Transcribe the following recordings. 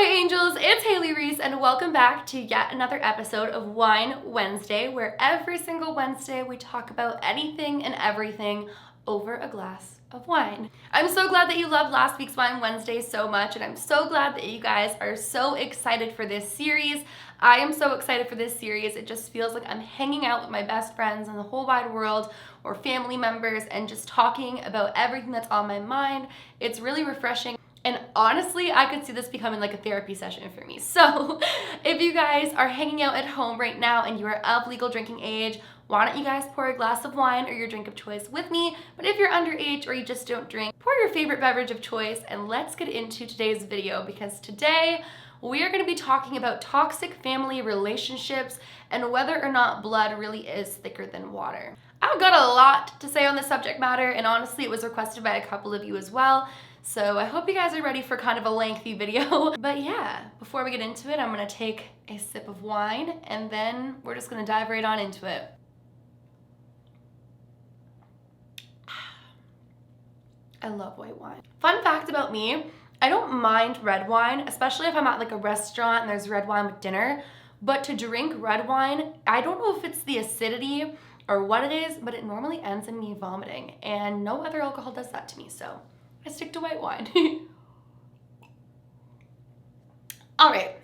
Hi angels, it's Hailey Reese and welcome back to yet another episode of Wine Wednesday, where every single Wednesday we talk about anything and everything over a glass of wine. I'm so glad that you loved last week's Wine Wednesday so much, and I'm so glad that you guys are so excited for this series. I am so excited for this series. It just feels like I'm hanging out with my best friends in the whole wide world or family members and just talking about everything that's on my mind. It's really refreshing. And honestly, I could see this becoming like a therapy session for me. So if you guys are hanging out at home right now and you are of legal drinking age, why don't you guys pour a glass of wine or your drink of choice with me? But if you're underage or you just don't drink, pour your favorite beverage of choice and let's get into today's video, because today we are going to be talking about toxic family relationships and whether or not blood really is thicker than water. I've got a lot to say on this subject matter, and honestly it was requested by a couple of you as well. So I hope you guys are ready for kind of a lengthy video. But yeah, before we get into it, I'm gonna take a sip of wine and then we're just gonna dive right on into it. I love white wine. Fun fact about me, I don't mind red wine, especially if I'm at like a restaurant and there's red wine with dinner. But to drink red wine, I don't know if it's the acidity or what it is, but it normally ends in me vomiting, and no other alcohol does that to me, so I stick to white wine. All right,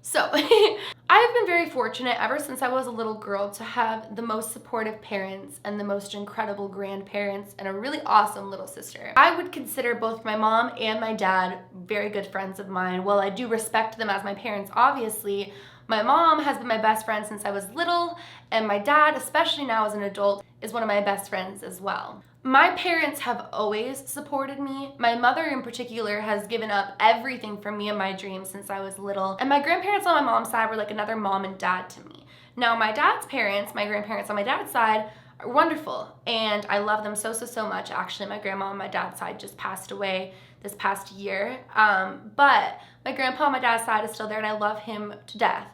so I've been very fortunate ever since I was a little girl to have the most supportive parents and the most incredible grandparents and a really awesome little sister. I would consider both my mom and my dad very good friends of mine. While I do respect them as my parents, obviously, my mom has been my best friend since I was little, and my dad, especially now as an adult, is one of my best friends as well. My parents have always supported me. My mother in particular has given up everything for me and my dreams since I was little. And my grandparents on my mom's side were like another mom and dad to me. Now my dad's parents, my grandparents on my dad's side, are wonderful, and I love them so much. Actually, my grandma on my dad's side just passed away this past year. But my grandpa on my dad's side is still there and I love him to death.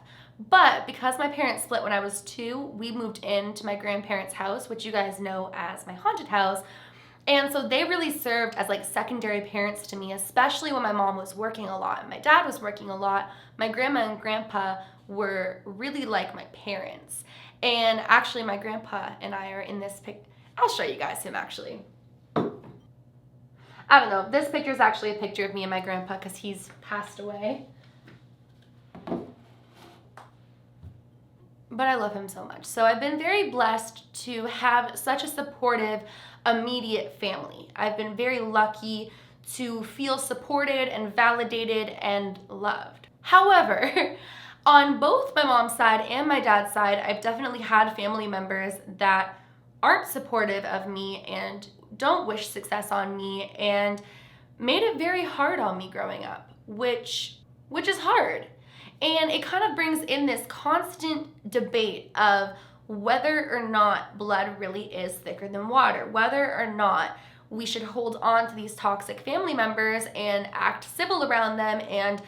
But because my parents split when I was 2, we moved into my grandparents' house, which you guys know as my haunted house. And so they really served as like secondary parents to me, especially when my mom was working a lot and my dad was working a lot. My grandma and grandpa were really like my parents. And actually my grandpa and I are in this pic. I'll show you guys him actually. I don't know, this picture is actually a picture of me and my grandpa because he's passed away. But I love him so much. So I've been very blessed to have such a supportive, immediate family. I've been very lucky to feel supported and validated and loved. However, on both my mom's side and my dad's side, I've definitely had family members that aren't supportive of me and don't wish success on me and made it very hard on me growing up, which is hard. And it kind of brings in this constant debate of whether or not blood really is thicker than water, whether or not we should hold on to these toxic family members and act civil around them and,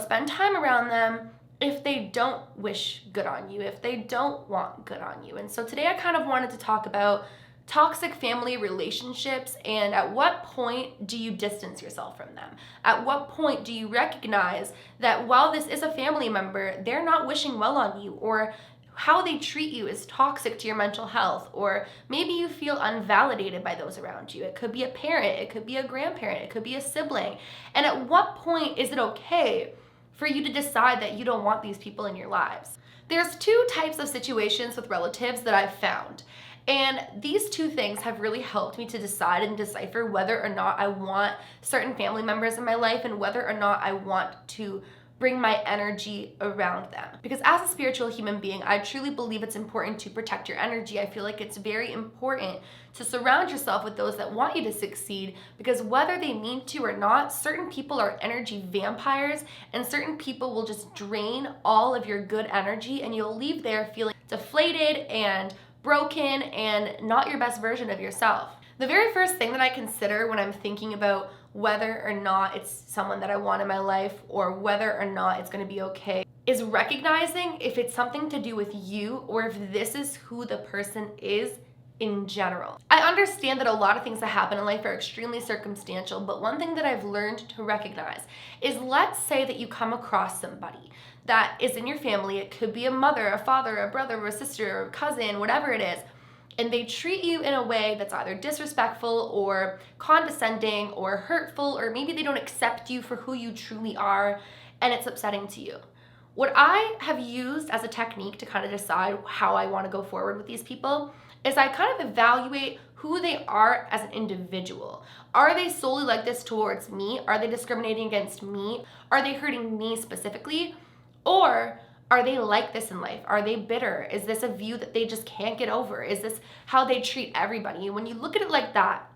spend time around them if they don't wish good on you, if they don't want good on you. And so today I kind of wanted to talk about toxic family relationships and at what point do you distance yourself from them? At what point do you recognize that while this is a family member, they're not wishing well on you, or how they treat you is toxic to your mental health, or maybe you feel unvalidated by those around you. It could be a parent, it could be a grandparent, it could be a sibling. And at what point is it okay for you to decide that you don't want these people in your lives? There's 2 types of situations with relatives that I've found. And these 2 things have really helped me to decide and decipher whether or not I want certain family members in my life and whether or not I want to bring my energy around them. Because as a spiritual human being, I truly believe it's important to protect your energy. I feel like it's very important to surround yourself with those that want you to succeed, because whether they mean to or not, certain people are energy vampires and certain people will just drain all of your good energy and you'll leave there feeling deflated and broken and not your best version of yourself. The very first thing that I consider when I'm thinking about whether or not it's someone that I want in my life or whether or not it's going to be okay is recognizing if it's something to do with you or if this is who the person is in general. I understand that a lot of things that happen in life are extremely circumstantial, but one thing that I've learned to recognize is, let's say that you come across somebody that is in your family. It could be a mother, a father, a brother, or a sister, or a cousin, whatever it is, and they treat you in a way that's either disrespectful or condescending or hurtful, or maybe they don't accept you for who you truly are, and it's upsetting to you. What I have used as a technique to kind of decide how I want to go forward with these people is I kind of evaluate who they are as an individual. Are they solely like this towards me? Are they discriminating against me? Are they hurting me specifically? Or are they like this in life? Are they bitter? Is this a view that they just can't get over? Is this how they treat everybody? When you look at it like that,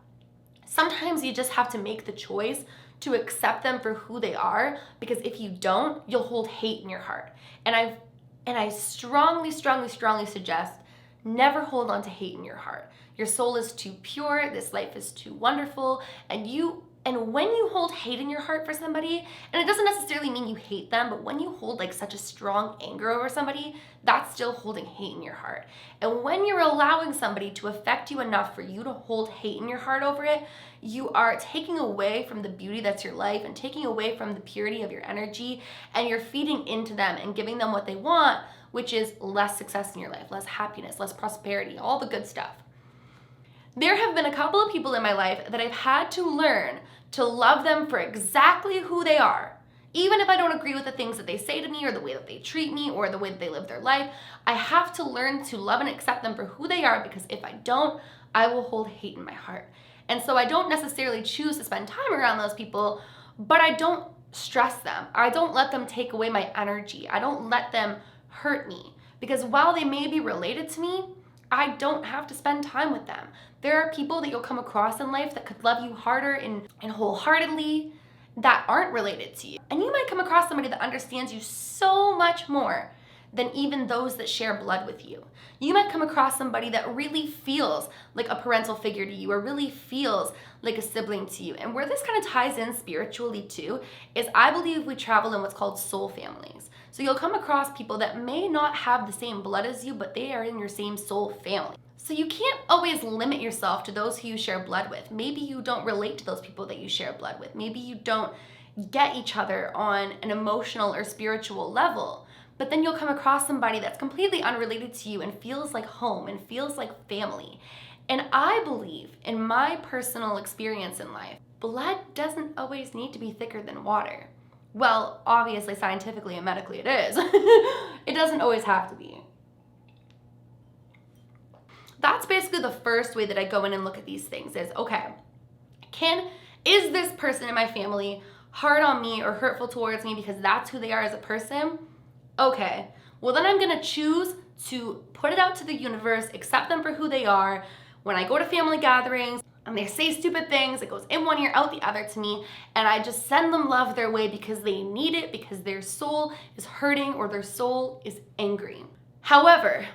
sometimes you just have to make the choice to accept them for who they are, because if you don't, you'll hold hate in your heart. And I strongly suggest, never hold on to hate in your heart. Your soul is too pure, this life is too wonderful, and when you hold hate in your heart for somebody, and it doesn't necessarily mean you hate them, but when you hold like such a strong anger over somebody, that's still holding hate in your heart. And when you're allowing somebody to affect you enough for you to hold hate in your heart over it, you are taking away from the beauty that's your life and taking away from the purity of your energy, and you're feeding into them and giving them what they want, which is less success in your life, less happiness, less prosperity, all the good stuff. There have been a couple of people in my life that I've had to learn to love them for exactly who they are. Even if I don't agree with the things that they say to me or the way that they treat me or the way that they live their life, I have to learn to love and accept them for who they are, because if I don't, I will hold hate in my heart. And so I don't necessarily choose to spend time around those people, but I don't stress them. I don't let them take away my energy. I don't let them hurt me, because while they may be related to me, I don't have to spend time with them. There are people that you'll come across in life that could love you harder and wholeheartedly that aren't related to you. And you might come across somebody that understands you so much more than even those that share blood with you. You might come across somebody that really feels like a parental figure to you, or really feels like a sibling to you. And where this kind of ties in spiritually too is, I believe we travel in what's called soul families. So you'll come across people that may not have the same blood as you, but they are in your same soul family. So you can't always limit yourself to those who you share blood with. Maybe you don't relate to those people that you share blood with. Maybe you don't get each other on an emotional or spiritual level. But then you'll come across somebody that's completely unrelated to you and feels like home and feels like family. And I believe, in my personal experience in life, blood doesn't always need to be thicker than water. Well, obviously, scientifically and medically it is. It doesn't always have to be. That's basically the first way that I go in and look at these things is, okay, is this person in my family hard on me or hurtful towards me because that's who they are as a person? Okay, well then I'm gonna choose to put it out to the universe, accept them for who they are. When I go to family gatherings and they say stupid things, it goes in one ear, out the other to me, and I just send them love their way because they need it, because their soul is hurting or their soul is angry. However,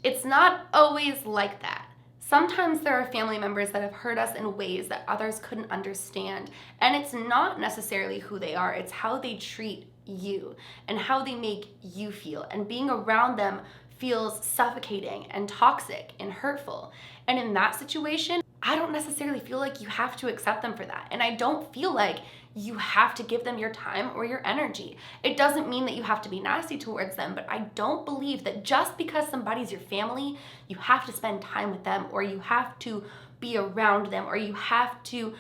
it's not always like that. Sometimes there are family members that have hurt us in ways that others couldn't understand, and it's not necessarily who they are, it's how they treat you and how they make you feel, and being around them feels suffocating and toxic and hurtful. And in that situation, I don't necessarily feel like you have to accept them for that, and I don't feel like you have to give them your time or your energy. It doesn't mean that you have to be nasty towards them, but I don't believe that just because somebody's your family, you have to spend time with them, or you have to be around them, or you have to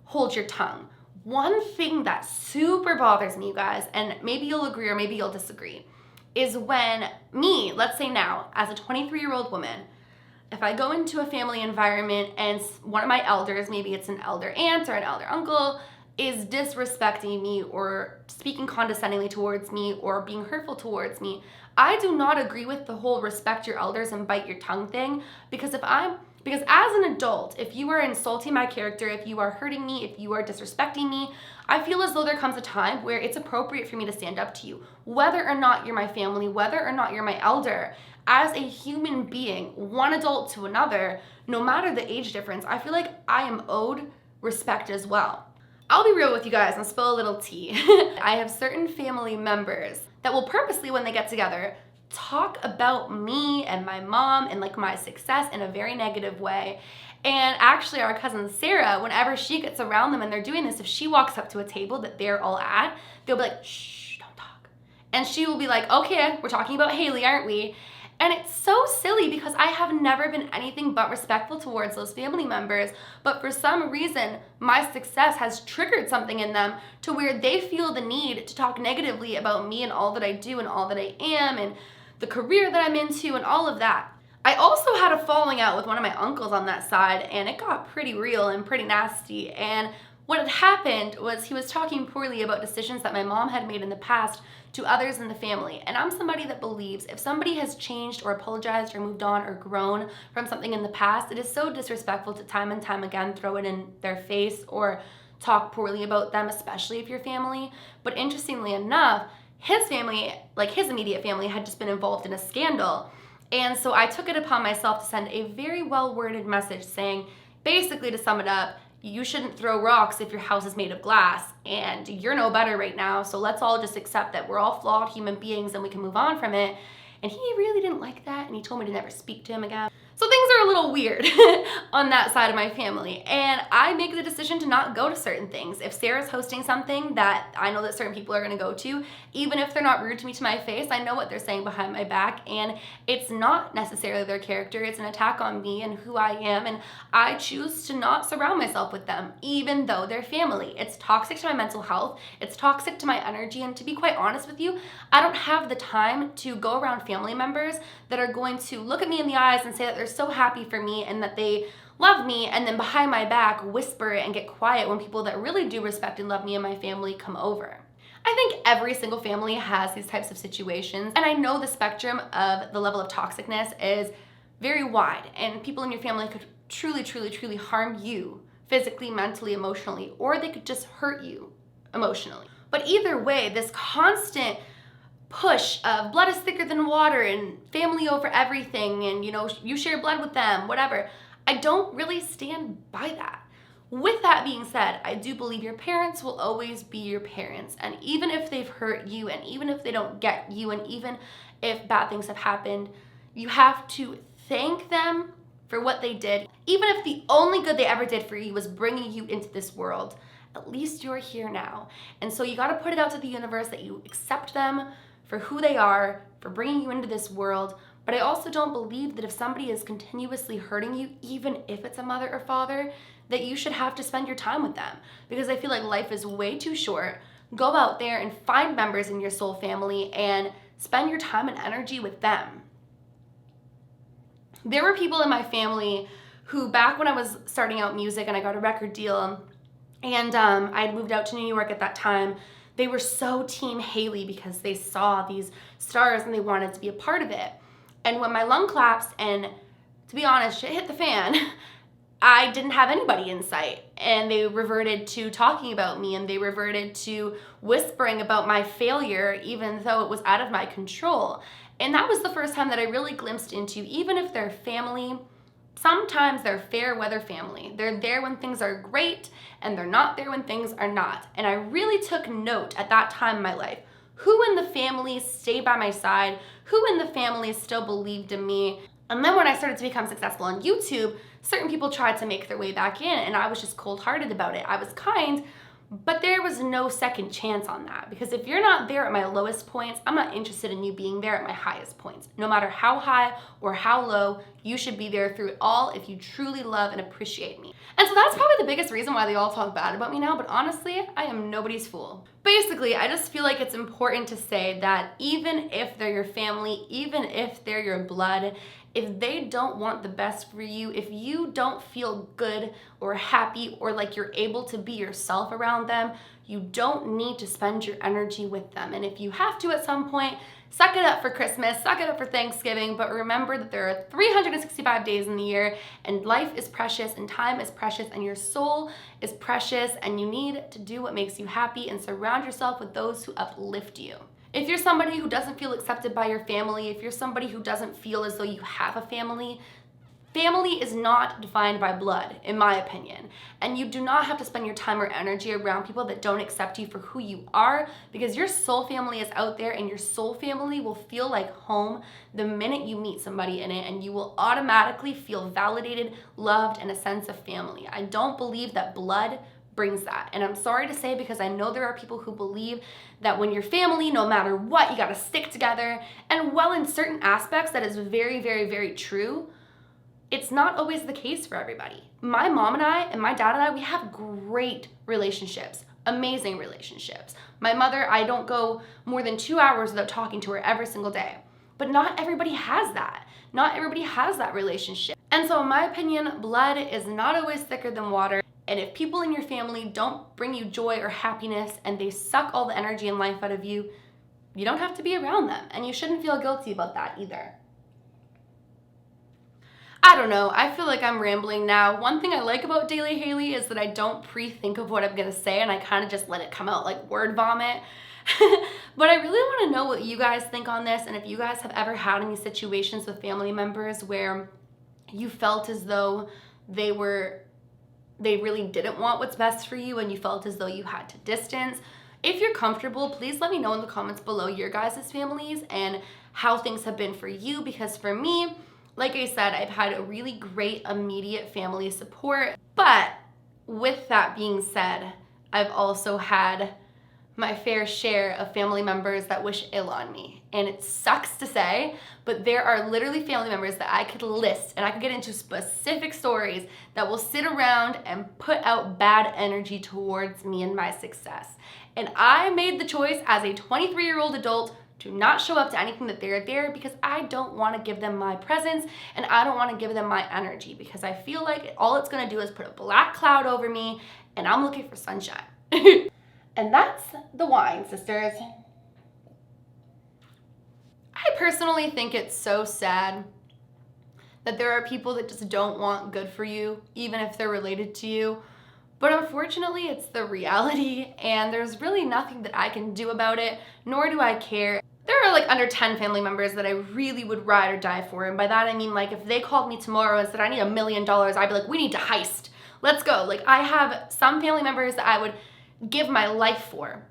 hold your tongue. One thing that super bothers me, you guys, and maybe you'll agree or maybe you'll disagree, is when me, let's say now, as a 23-year-old woman, if I go into a family environment and one of my elders, maybe it's an elder aunt or an elder uncle, is disrespecting me or speaking condescendingly towards me or being hurtful towards me, I do not agree with the whole respect your elders and bite your tongue thing, because as an adult, if you are insulting my character, if you are hurting me, if you are disrespecting me, I feel as though there comes a time where it's appropriate for me to stand up to you, whether or not you're my family, whether or not you're my elder. As a human being, one adult to another, no matter the age difference, I feel like I am owed respect as well. I'll be real with you guys and spill a little tea. I have certain family members that will purposely, when they get together, talk about me and my mom and like my success in a very negative way. And actually our cousin Sarah, whenever she gets around them and they're doing this, if she walks up to a table that they're all at, they'll be like, shh, don't talk. And she will be like, okay, we're talking about Hailey, aren't we? And it's so silly because I have never been anything but respectful towards those family members, but for some reason, my success has triggered something in them to where they feel the need to talk negatively about me and all that I do and all that I am and the career that I'm into and all of that. I also had a falling out with one of my uncles on that side, and it got pretty real and pretty nasty. And what had happened was he was talking poorly about decisions that my mom had made in the past to others in the family. And I'm somebody that believes if somebody has changed or apologized or moved on or grown from something in the past, it is so disrespectful to time and time again throw it in their face or talk poorly about them, especially if you're family. But interestingly enough, his family, like his immediate family, had just been involved in a scandal. And so I took it upon myself to send a very well-worded message saying, basically to sum it up, you shouldn't throw rocks if your house is made of glass, and you're no better right now, so let's all just accept that we're all flawed human beings and we can move on from it. And he really didn't like that, and he told me to never speak to him again. So things are a little weird on that side of my family, and I make the decision to not go to certain things. If Sarah's hosting something that I know that certain people are gonna go to, even if they're not rude to me to my face, I know what they're saying behind my back, and it's not necessarily their character, it's an attack on me and who I am, and I choose to not surround myself with them, even though they're family. It's toxic to my mental health, it's toxic to my energy, and to be quite honest with you, I don't have the time to go around family members that are going to look at me in the eyes and say that they're so happy for me and that they love me, and then behind my back whisper and get quiet when people that really do respect and love me and my family come over. I think every single family has these types of situations, and I know the spectrum of the level of toxicness is very wide, and people in your family could truly harm you physically, mentally, emotionally, or they could just hurt you emotionally. But either way, this constant push of blood is thicker than water and family over everything and, you know, you share blood with them, whatever. I don't really stand by that. With that being said, I do believe your parents will always be your parents. And even if they've hurt you and even if they don't get you and even if bad things have happened, you have to thank them for what they did. Even if the only good they ever did for you was bringing you into this world, at least you're here now. And so you got to put it out to the universe that you accept them for who they are, for bringing you into this world. But I also don't believe that if somebody is continuously hurting you, even if it's a mother or father, that you should have to spend your time with them. Because I feel like life is way too short. Go out there and find members in your soul family and spend your time and energy with them. There were people in my family who, back when I was starting out music and I got a record deal, and I had moved out to New York at that time, they were so team Hailey because they saw these stars and they wanted to be a part of it. And when my lung collapsed and, to be honest, shit hit the fan, I didn't have anybody in sight. And they reverted to talking about me and they reverted to whispering about my failure even though it was out of my control. And that was the first time that I really glimpsed into, even if they're family, sometimes they're fair weather family. They're there when things are great and they're not there when things are not. And I really took note at that time in my life. Who in the family stayed by my side? Who in the family still believed in me? And then when I started to become successful on YouTube, certain people tried to make their way back in and I was just cold-hearted about it. I was kind, but there was no second chance on that, because if you're not there at my lowest points, I'm not interested in you being there at my highest points. No matter how high or how low, you should be there through it all if you truly love and appreciate me. And so that's probably the biggest reason why they all talk bad about me now, but honestly, I am nobody's fool. Basically, I just feel like it's important to say that even if they're your family, even if they're your blood, if they don't want the best for you, if you don't feel good or happy or like you're able to be yourself around them, you don't need to spend your energy with them. And if you have to at some point, suck it up for Christmas, suck it up for Thanksgiving, but remember that there are 365 days in the year and life is precious and time is precious and your soul is precious and you need to do what makes you happy and surround yourself with those who uplift you. If you're somebody who doesn't feel accepted by your family, if you're somebody who doesn't feel as though you have a family, Family is not defined by blood, in my opinion. And you do not have to spend your time or energy around people that don't accept you for who you are, because your soul family is out there, and your soul family will feel like home the minute you meet somebody in it, and you will automatically feel validated, loved, and a sense of family. I don't believe that blood brings that. And I'm sorry to say, because I know there are people who believe that when you're family, no matter what, you gotta stick together. And while in certain aspects that is very, very, very true, it's not always the case for everybody. My mom and I, and my dad and I, we have great relationships, amazing relationships. My mother, I don't go more than 2 hours without talking to her every single day. But not everybody has that. Not everybody has that relationship. And so in my opinion, blood is not always thicker than water. And if people in your family don't bring you joy or happiness, and they suck all the energy and life out of you, you don't have to be around them. And you shouldn't feel guilty about that either. I don't know, I feel like I'm rambling now. One thing I like about Daily Hailey is that I don't pre-think of what I'm gonna say, and I kind of just let it come out like word vomit. But I really want to know what you guys think on this, and if you guys have ever had any situations with family members where you felt as though they really didn't want what's best for you, and you felt as though you had to distance. If you're comfortable, please let me know in the comments below your guys' families and how things have been for you, because for me, like I said, I've had a really great immediate family support. But with that being said, I've also had my fair share of family members that wish ill on me. And it sucks to say, but there are literally family members that I could list, and I could get into specific stories that will sit around and put out bad energy towards me and my success. And I made the choice as a 23-year-old adult to not show up to anything that they're there, because I don't want to give them my presence, and I don't want to give them my energy, because I feel like all it's going to do is put a black cloud over me, and I'm looking for sunshine. And that's the wine, sisters. I personally think it's so sad that there are people that just don't want good for you, even if they're related to you. But unfortunately, it's the reality, and there's really nothing that I can do about it, nor do I care. There are like under 10 family members that I really would ride or die for, and by that I mean, like, if they called me tomorrow and said I need $1 million, I'd be like, we need to heist. Let's go. Like, I have some family members that I would give my life for,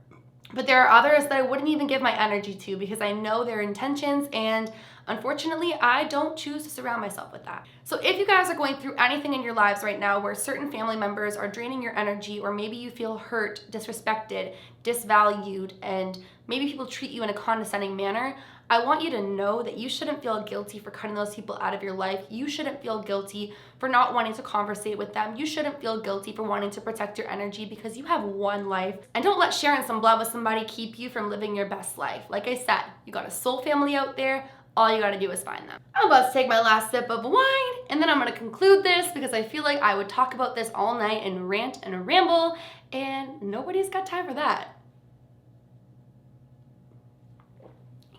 but there are others that I wouldn't even give my energy to, because I know their intentions, and unfortunately, I don't choose to surround myself with that. So if you guys are going through anything in your lives right now where certain family members are draining your energy, or maybe you feel hurt, disrespected, disvalued, and maybe people treat you in a condescending manner, I want you to know that you shouldn't feel guilty for cutting those people out of your life. You shouldn't feel guilty for not wanting to conversate with them. You shouldn't feel guilty for wanting to protect your energy, because you have one life. And don't let sharing some blood with somebody keep you from living your best life. Like I said, you got a soul family out there. All you gotta do is find them. I'm about to take my last sip of wine, and then I'm gonna conclude this, because I feel like I would talk about this all night and rant and ramble, and nobody's got time for that.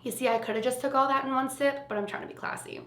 You see, I could have just took all that in one sip, but I'm trying to be classy.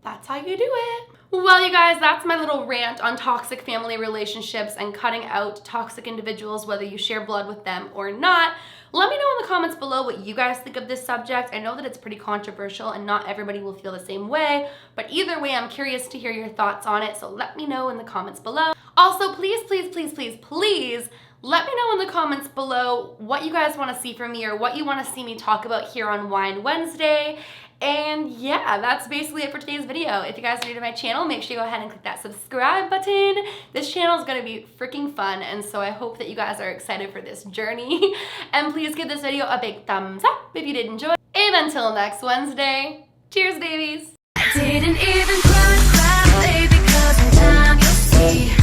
That's how you do it. Well, you guys, that's my little rant on toxic family relationships and cutting out toxic individuals, whether you share blood with them or not. Let me know in the comments below what you guys think of this subject. I know that it's pretty controversial and not everybody will feel the same way, but either way, I'm curious to hear your thoughts on it, so let me know in the comments below. Also, please, please, please, please, please, let me know in the comments below what you guys want to see from me, or what you want to see me talk about here on Wine Wednesday. And yeah, that's basically it for today's video. If you guys are new to my channel, make sure you go ahead and click that subscribe button. This channel is going to be freaking fun, and so I hope that you guys are excited for this journey. And please give this video a big thumbs up if you did enjoy. And until next Wednesday, cheers, babies. I didn't even cry, baby, 'cause in time you'll see.